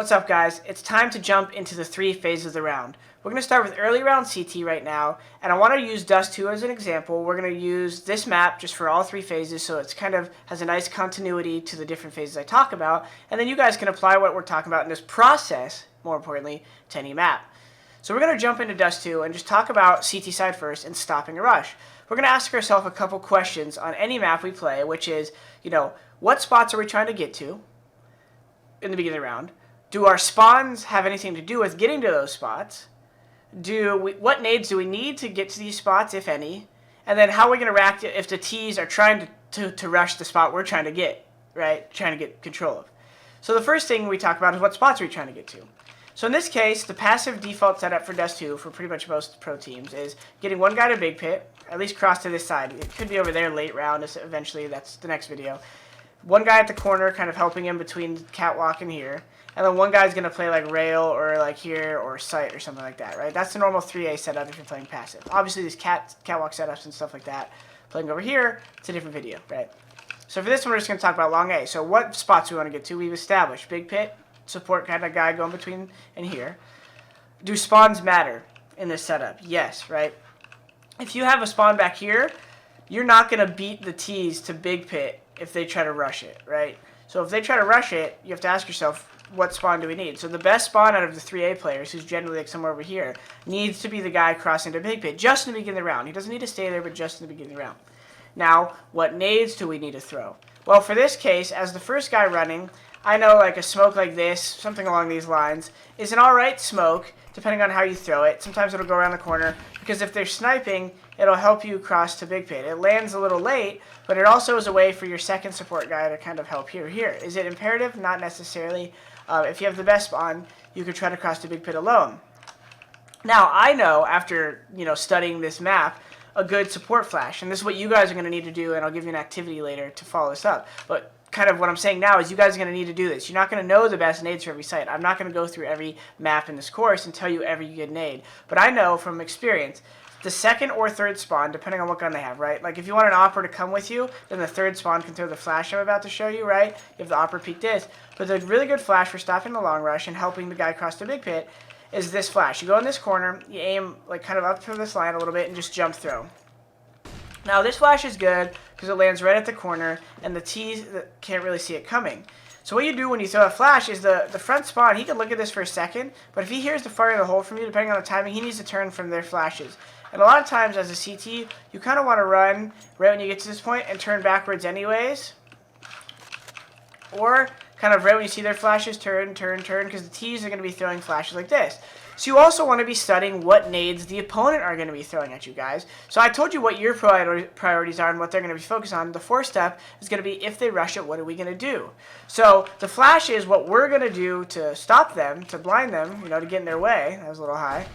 What's up, guys? It's time to jump into the 3 phases of the round. We're going to start with early round CT right now, and I want to use Dust 2 as an example. We're going to use this map just for all 3 phases, so it's kind of has a nice continuity to the different phases I talk about, and then you guys can apply what we're talking about in this process, more importantly, to any map. So we're going to jump into Dust 2 and just talk about CT side first and stopping a rush. We're going to ask ourselves a couple questions on any map we play, which is, what spots are we trying to get to in the beginning of the round? Do our spawns have anything to do with getting to those spots? What nades do we need to get to these spots, if any? And then how are we going to react if the Ts are trying to rush the spot we're trying to get, right? Trying to get control of. So the first thing we talk about is what spots are we trying to get to? So in this case, the passive default setup for Dust 2 for pretty much most pro teams is getting one guy to Big Pit, at least cross to this side. It could be over there late round, eventually, that's the next video. One guy at the corner kind of helping him between catwalk and here. And then one guy's going to play like rail or like here or sight or something like that, right? That's the normal 3A setup if you're playing passive. Obviously, these catwalk setups and stuff like that, playing over here, it's a different video, right? So for this one, we're just going to talk about long A. So what spots we want to get to, we've established. Big Pit, support kind of guy going between and here. Do spawns matter in this setup? Yes, right? If you have a spawn back here, you're not going to beat the Ts to Big Pit if they try to rush it, right? So if they try to rush it, you have to ask yourself, what spawn do we need? So the best spawn out of the 3A players, who's generally like somewhere over here, needs to be the guy crossing to Big Pit, just in the beginning of the round. He doesn't need to stay there, but just in the beginning of the round. Now, what nades do we need to throw? Well, for this case, as the first guy running, I know like a smoke like this, something along these lines, is an alright smoke, depending on how you throw it. Sometimes it'll go around the corner, because if they're sniping, it'll help you cross to Big Pit. It lands a little late, but it also is a way for your second support guy to kind of help here. Is it imperative? Not necessarily. If you have the best spawn, you could try to cross to Big Pit alone. Now, I know, after studying this map, a good support flash, and this is what you guys are going to need to do, and I'll give you an activity later to follow this up. But kind of what I'm saying now is you guys are going to need to do this. You're not going to know the best nades for every site. I'm not going to go through every map in this course and tell you every good nade. But I know from experience, the second or third spawn, depending on what gun they have, right? Like if you want an Opera to come with you, then the third spawn can throw the flash I'm about to show you, right? If the Opera peek this. But the really good flash for stopping the long rush and helping the guy cross the Big Pit is this flash. You go in this corner, you aim like kind of up to this line a little bit and just jump throw. Now this flash is good because it lands right at the corner and the Ts can't really see it coming. So what you do when you throw a flash is the front spawn, he can look at this for a second, but if he hears the fire of the hole from you, depending on the timing, he needs to turn from their flashes. And a lot of times as a CT, you kind of want to run right when you get to this point and turn backwards anyways. Or kind of right when you see their flashes, turn, because the Ts are going to be throwing flashes like this. So you also want to be studying what nades the opponent are going to be throwing at you guys. So I told you what your priorities are and what they're going to be focused on. The fourth step is going to be if they rush it, what are we going to do? So the flash is what we're going to do to stop them, to blind them, to get in their way. That was a little high.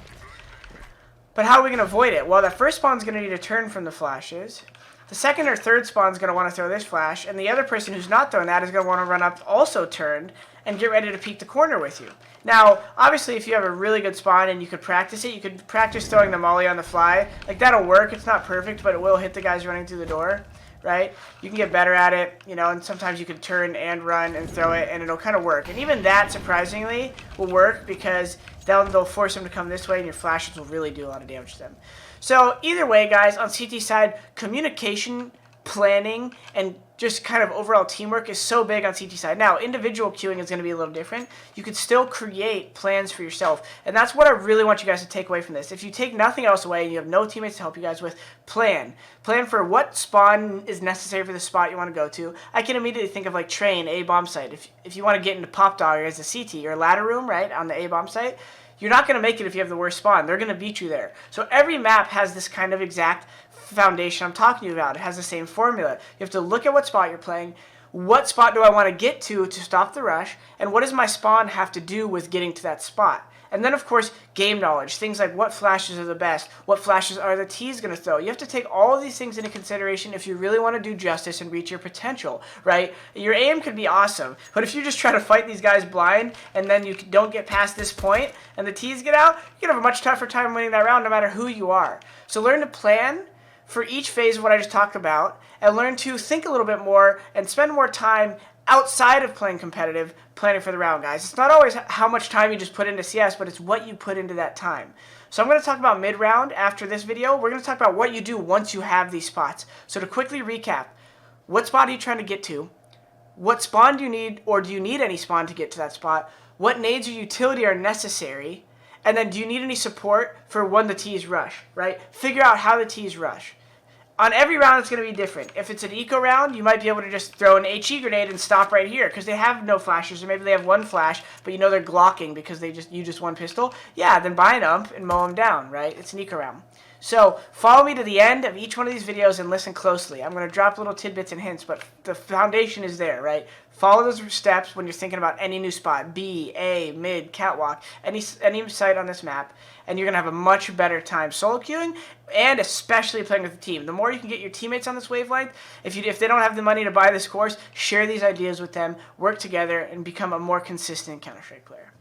But how are we going to avoid it? Well, that first spawn's going to need to turn from the flashes. The second or third spawn's going to want to throw this flash, and the other person who's not throwing that is going to want to run up also turned and get ready to peek the corner with you. Now, obviously, if you have a really good spawn and you could practice it, you could practice throwing the molly on the fly. Like, that'll work. It's not perfect, but it will hit the guys running through the door, right? You can get better at it, and sometimes you can turn and run and throw it, and it'll kind of work. And even that, surprisingly, will work because they'll force them to come this way, and your flashes will really do a lot of damage to them. So either way, guys, on CT side, communication, planning, and just kind of overall teamwork is so big on CT side. Now, individual queuing is going to be a little different. You could still create plans for yourself, and that's what I really want you guys to take away from this. If you take nothing else away and you have no teammates to help you guys with, plan for what spawn is necessary for the spot you want to go to. I can immediately think of like train, A bomb site. If you want to get into Pop Dog as a CT or ladder room, right, on the A bomb site, you're not going to make it if you have the worst spawn. They're going to beat you there. So every map has this kind of exact foundation I'm talking to you about. It has the same formula. You have to look at what spot you're playing. What spot do I want to get to stop the rush? And what does my spawn have to do with getting to that spot? And then, of course, game knowledge. Things like what flashes are the best. What flashes are the Ts going to throw? You have to take all of these things into consideration if you really want to do justice and reach your potential, right? Your aim could be awesome, but if you just try to fight these guys blind and then you don't get past this point and the Ts get out, you're going to have a much tougher time winning that round no matter who you are. So learn to plan for each phase of what I just talked about and learn to think a little bit more and spend more time outside of playing competitive, planning for the round, guys. It's not always how much time you just put into CS, but it's what you put into that time. So I'm going to talk about mid-round after this video. We're going to talk about what you do once you have these spots. So to quickly recap, what spot are you trying to get to? What spawn do you need, or do you need any spawn to get to that spot? What nades or utility are necessary? And then do you need any support for when the T's rush, right? Figure out how the T's rush. On every round, it's going to be different. If it's an eco round, you might be able to just throw an HE grenade and stop right here because they have no flashes, or maybe they have one flash, but you know they're glocking because you just one pistol. Yeah, then buy an ump and mow them down, right? It's an eco round. So follow me to the end of each one of these videos and listen closely. I'm going to drop little tidbits and hints, but the foundation is there, right? Follow those steps when you're thinking about any new spot, B, A, mid, catwalk, any site on this map, and you're going to have a much better time solo queuing and especially playing with the team. The more you can get your teammates on this wavelength, if they don't have the money to buy this course, share these ideas with them, work together, and become a more consistent Counter-Strike player.